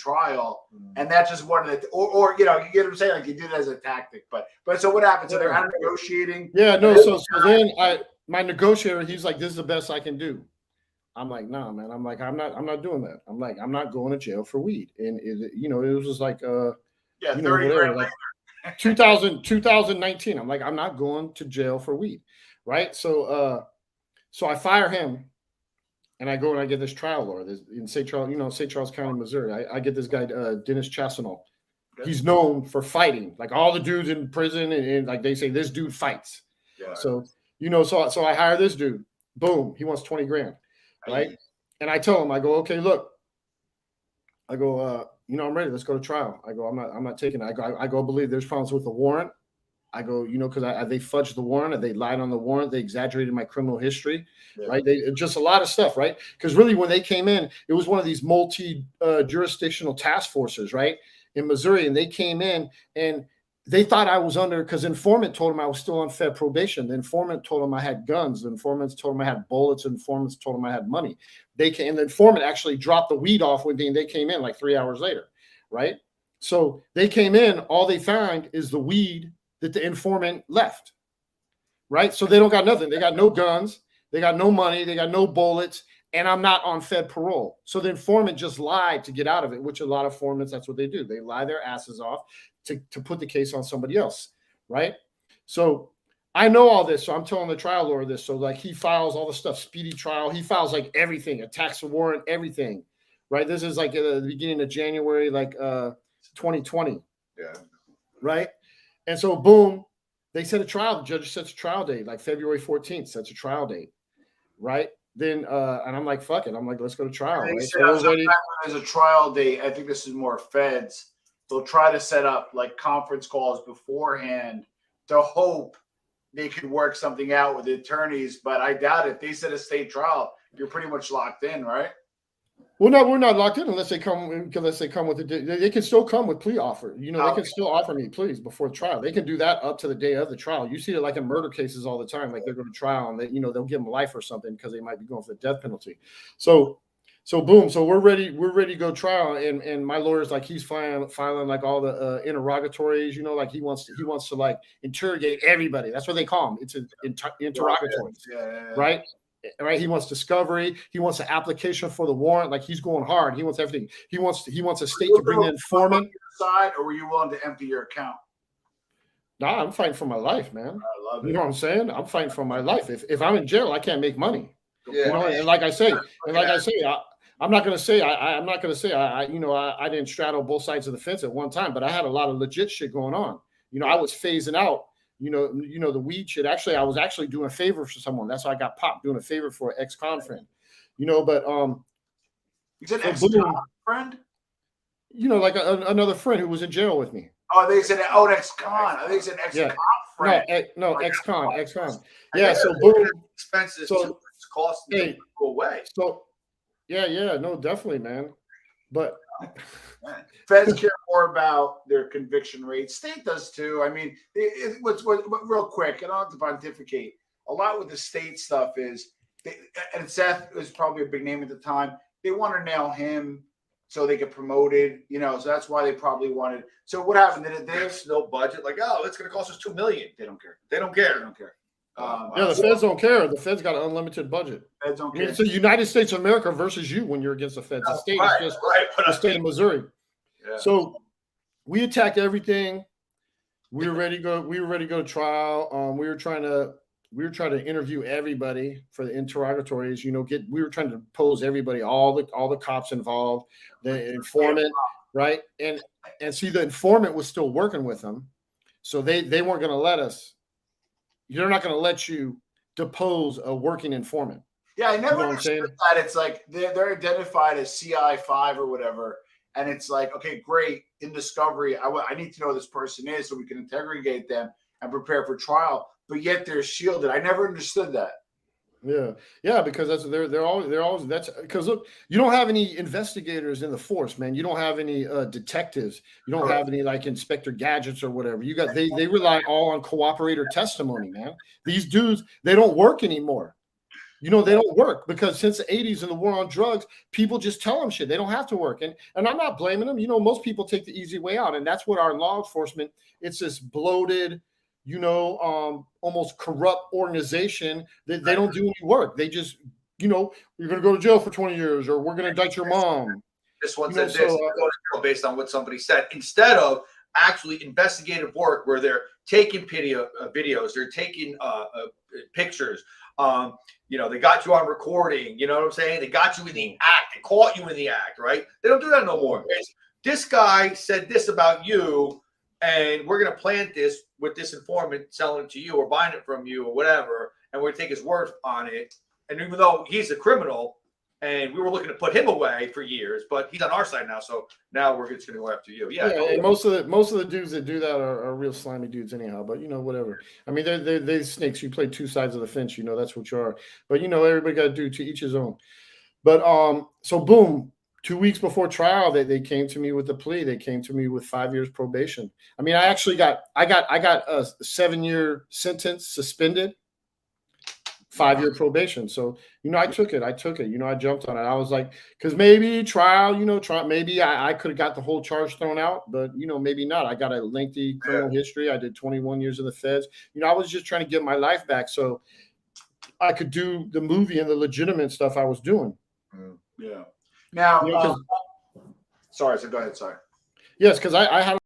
trial, and that's just one of the, or you know, you get what I'm saying, like you did it as a tactic, but so what happened? So they're out negotiating. Yeah, no. So then my negotiator, he's like, "This is the best I can do." I'm like, "Nah, man." I'm like, "I'm not doing that." I'm like, "I'm not going to jail for weed." And you know, it was just like, yeah, you know, 30 whatever, grand like 2019. I'm like, I'm not going to jail for weed, right? So I fire him. And I go and I get this trial lawyer in St. Charles, you know, St. Charles County, Missouri. I get this guy, Dennis Chassenal. Okay. He's known for fighting, like all the dudes in prison, and like they say, this dude fights. Yeah. So, you know, so I hire this dude. Boom, he wants 20 grand, right? And I tell him, I go, okay, look, I go, you know, I'm ready. Let's go to trial. I go, I'm not taking it. I go, believe there's problems with the warrant. I go, you know, because they fudged the warrant, they lied on the warrant, they exaggerated my criminal history, right? They just a lot of stuff, right? Because really, when they came in, it was one of these multi-jurisdictional task forces, right, in Missouri, and they came in and they thought I was under, because informant told them I was still on Fed probation. The informant told them I had guns. The informants told them I had bullets. The informants told them I had money. They came, and the informant actually dropped the weed off with me, and they came in like 3 hours later, right? So they came in, all they found is the weed that the informant left, right? So they don't got nothing. They got no guns. They got no money. They got no bullets. And I'm not on Fed parole. So the informant just lied to get out of it, which a lot of informants, that's what they do. They lie their asses off to put the case on somebody else, right? So I know all this. So I'm telling the trial lawyer this. So like he files all the stuff, speedy trial. He files like everything, attacks the warrant, everything, right? This is like at the beginning of January, like 2020. Yeah. Right? And so, boom, they set a trial. The judge sets a trial date, like February 14th, sets a trial date, right? Then, and I'm like, fuck it. I'm like, let's go to trial. Right? So there's a trial date. I think this is more feds. They'll try to set up like conference calls beforehand to hope they could work something out with the attorneys. But I doubt it. They set a state trial, you're pretty much locked in, right? Well, no, we're not locked in unless they come with they can still come with plea offer. You know, they can still offer me pleas before the trial. They can do that up to the day of the trial. You see it like in murder cases all the time. Like they're going to trial and they'll give them life or something because they might be going for the death penalty. So boom. So we're ready to go trial. And my lawyer's like, he's filing like all the interrogatories, you know, like he wants to like interrogate everybody. That's what they call them. It's interrogatories, right? Right, he wants discovery. He wants an application for the warrant. Like he's going hard. He wants everything. He wants a state to bring the informant. Side, or were you willing to empty your account? Nah, I'm fighting for my life, man. I love it. You know what I'm saying? I'm fighting for my life. If I'm in jail, I can't make money. Yeah. You know, and like I say, I'm not going to say I didn't straddle both sides of the fence at one time, but I had a lot of legit shit going on. You know, I was phasing out. You know, the weed shit. Actually, I was actually doing a favor for someone. That's why I got popped, doing a favor for an ex-con friend. You know, but you said ex-con friend? You know, like another friend who was in jail with me. Oh, they said ex-con. I think they said ex-con friend. No, ex-con. Yeah, so boom. Expenses. So it's costing to go away. So yeah, no, definitely, man. But feds care more about their conviction rate. State does too. I mean, what's real quick, and I don't have to pontificate. A lot with the state stuff is, and Seth was probably a big name at the time. They want to nail him so they get promoted, you know. So that's why they probably wanted. So what happened? There's no budget. Like, oh, it's going to cost us $2 million. They don't care. They don't care. The feds don't care. The feds got an unlimited budget. Feds don't care. I mean, it's the United States of America versus you when you're against the feds. The state is just the state of Missouri. Yeah. So we attacked everything. We were ready to go. We were ready to go to trial. We were trying to interview everybody for the interrogatories. You know, we were trying to pose everybody, all the cops involved, the informant, right? And see, the informant was still working with them, so they weren't going to let us. They're not going to let you depose a working informant. Yeah, I never understood that. It's like they're identified as CI5 or whatever, and it's like, okay, great. In discovery, I need to know who this person is so we can interrogate them and prepare for trial. But yet they're shielded. I never understood that. Yeah, because they're always that's because look, you don't have any investigators in the force, man. You don't have any detectives. You don't have any like Inspector Gadgets or whatever. You got they rely all on cooperator testimony, man. These dudes, they don't work anymore. they don't work because since the 80s and the war on drugs, people just tell them shit. They don't have to work. And I'm not blaming them. Most people take the easy way out. And that's what our law enforcement, it's this bloated, almost corrupt organization that they don't do any work. They just, you're going to go to jail for 20 years or we're going to indict your mom. This one said this, go to jail based on what somebody said, instead of actually investigative work where they're taking videos, they're taking pictures. They got you on recording. You know what I'm saying? They got you in the act. They caught you in the act, right? They don't do that no more. This guy said this about you, and we're going to plant this with this informant selling it to you or buying it from you or whatever, and we're going to take his word on it. And even though he's a criminal, and we were looking to put him away for years, but he's on our side now, so now we're just going to go after you. Yeah, and most of the dudes that do that are real slimy dudes anyhow. But whatever. I mean, they're snakes. You play two sides of the fence. That's what you are. But everybody got to do to each his own. But so boom, 2 weeks before trial, they came to me with the plea. They came to me with 5 years probation. I mean, I got a 7-year sentence suspended. 5-year probation. So, I took it. I jumped on it. I was like, because maybe trial, maybe I could have got the whole charge thrown out, but, maybe not. I got a lengthy criminal history. I did 21 years in the feds. I was just trying to get my life back so I could do the movie and the legitimate stuff I was doing. Yeah. Now, sorry. So go ahead. Sorry. Yes, because I had